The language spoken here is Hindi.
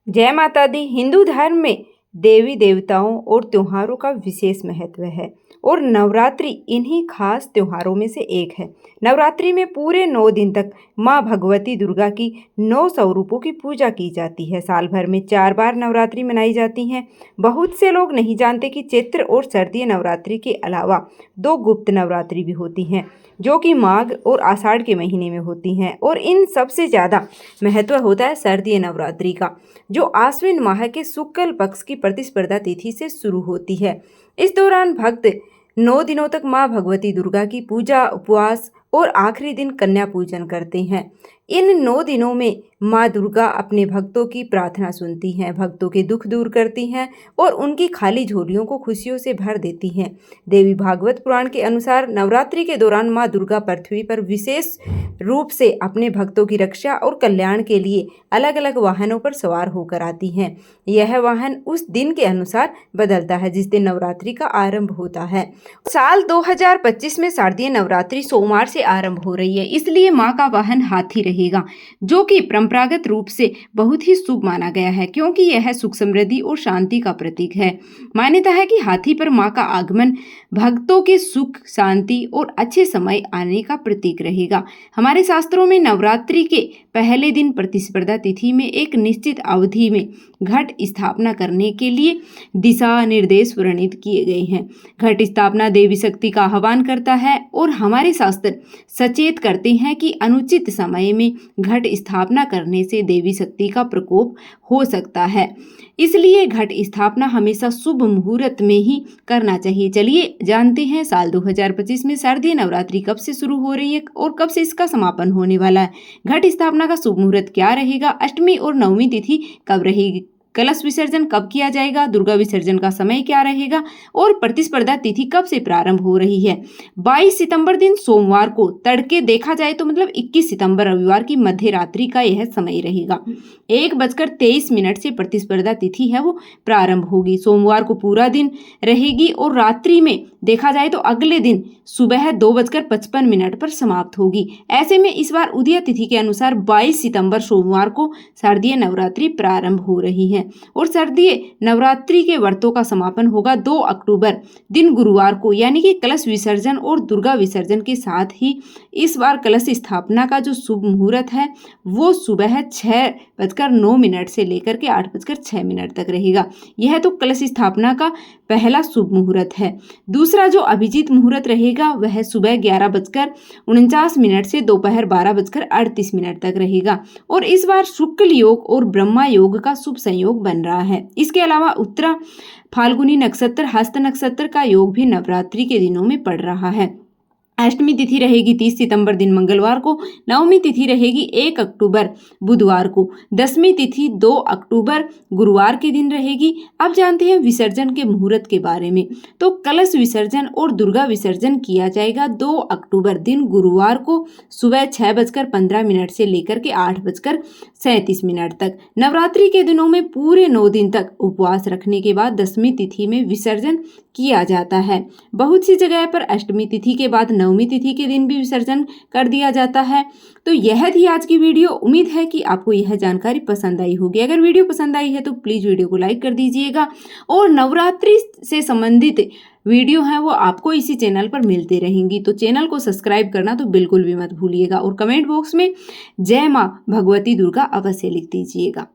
जय माता दी। हिंदू धर्म में देवी देवताओं और त्योहारों का विशेष महत्व है और नवरात्रि इन्हीं खास त्योहारों में से एक है। नवरात्रि में पूरे 9 दिन तक माँ भगवती दुर्गा की 9 स्वरूपों की पूजा की जाती है। साल भर में 4 बार नवरात्रि मनाई जाती हैं। बहुत से लोग नहीं जानते कि चैत्र और शारदीय नवरात्रि के अलावा 2 गुप्त नवरात्रि भी होती हैं, जो कि माघ और आषाढ़ के महीने में होती हैं। और इन सबसे ज़्यादा महत्व होता है शारदीय नवरात्रि का, जो आश्विन माह के शुक्ल पक्ष की प्रतिस्पर्धा तिथि से शुरू होती है। इस दौरान भक्त 9 दिनों तक माँ भगवती दुर्गा की पूजा, उपवास और आखिरी दिन कन्या पूजन करते हैं। इन 9 दिनों में माँ दुर्गा अपने भक्तों की प्रार्थना सुनती हैं, भक्तों के दुख दूर करती हैं और उनकी खाली झोलियों को खुशियों से भर देती हैं। देवी भागवत पुराण के अनुसार नवरात्रि के दौरान माँ दुर्गा पृथ्वी पर विशेष रूप से अपने भक्तों की रक्षा और कल्याण के लिए अलग अलग वाहनों पर सवार होकर आती हैं। यह वाहन उस दिन के अनुसार बदलता है जिस दिन नवरात्रि का आरंभ होता है। साल 2025 में शारदीय नवरात्रि सोमवार से आरंभ हो रही है, इसलिए माँ का वाहन हाथी रहेगा, जो कि परंपरागत रूप से बहुत ही शुभ माना गया है, क्योंकि यह सुख, समृद्धि और शांति का प्रतीक है। मान्यता है कि हाथी पर माँ का आगमन भक्तों के सुख, शांति और अच्छे समय आने का प्रतीक रहेगा। हमारे शास्त्रों में नवरात्रि के पहले दिन प्रतिस्पर्धा तिथि में एक निश्चित अवधि में घट स्थापना करने के लिए दिशा निर्देश वर्णित किए गए हैं। घट स्थापना देवी शक्ति का आह्वान करता है और हमारे शास्त्र सचेत करते हैं कि अनुचित समय में घट स्थापना करने से देवी शक्ति का प्रकोप हो सकता है। इसलिए घट स्थापना हमेशा शुभ मुहूर्त में ही करना चाहिए। चलिए जानते हैं साल 2025 में शारदीय नवरात्रि कब से शुरू हो रही है और कब से इसका समापन होने वाला है। घट स्थापना का शुभ मुहूर्त क्या रहेगा, अष्टमी और नवमी तिथि कब रहेगी, कलश विसर्जन कब किया जाएगा, दुर्गा विसर्जन का समय क्या रहेगा और प्रतिस्पर्धा तिथि कब से प्रारंभ हो रही है। 22 सितंबर दिन सोमवार को तड़के देखा जाए तो मतलब 21 सितंबर रविवार की मध्य रात्रि का यह समय रहेगा। 1:23 से प्रतिस्पर्धा तिथि है वो प्रारंभ होगी। सोमवार को पूरा दिन रहेगी और रात्रि में देखा जाए तो अगले दिन सुबह 2:55 पर समाप्त होगी। ऐसे में इस बार उदय तिथि के अनुसार 22 सितंबर सोमवार को शारदीय नवरात्रि प्रारंभ हो रही है और शारदीय नवरात्रि के व्रतों का समापन होगा 2 अक्टूबर दिन गुरुवार को, यानी कि कलश विसर्जन और दुर्गा विसर्जन के साथ ही इस बार कलश स्थापना का जो शुभ मुहूर्त है वो सुबह 6:09 से लेकर के 8:06 तक रहेगा। यह तो कलश स्थापना का पहला शुभ मुहूर्त है। दूसरा जो अभिजीत मुहूर्त रहेगा वह सुबह 11:49 से दोपहर 12:38 तक रहेगा और इस बार शुक्ल योग और ब्रह्मा योग का शुभ संयोग बन रहा है। इसके अलावा उत्तरा फाल्गुनी नक्षत्र, हस्त नक्षत्र का योग भी नवरात्रि के दिनों में पड़ रहा है। अष्टमी तिथि रहेगी 30 सितंबर दिन मंगलवार को, नवमी तिथि रहेगी 1 अक्टूबर बुधवार को, 10वीं तिथि 2 अक्टूबर गुरुवार के दिन रहेगी। अब जानते हैं विसर्जन के मुहूर्त के बारे में। तो कलश विसर्जन और दुर्गा विसर्जन किया जाएगा 2 अक्टूबर दिन गुरुवार को सुबह 6:15 से लेकर के 8:37 तक। नवरात्रि के दिनों में पूरे 9 दिन तक उपवास रखने के बाद 10वीं तिथि में विसर्जन किया जाता है। बहुत सी जगह पर अष्टमी तिथि के बाद नवमी तिथि के दिन भी विसर्जन कर दिया जाता है। तो यह थी आज की वीडियो। उम्मीद है कि आपको यह जानकारी पसंद आई होगी। अगर वीडियो पसंद आई है तो प्लीज़ वीडियो को लाइक कर दीजिएगा और नवरात्रि से संबंधित वीडियो है वो आपको इसी चैनल पर मिलते रहेंगी, तो चैनल को सब्सक्राइब करना तो बिल्कुल भी मत भूलिएगा और कमेंट बॉक्स में जय माँ भगवती दुर्गा अवश्य लिख दीजिएगा।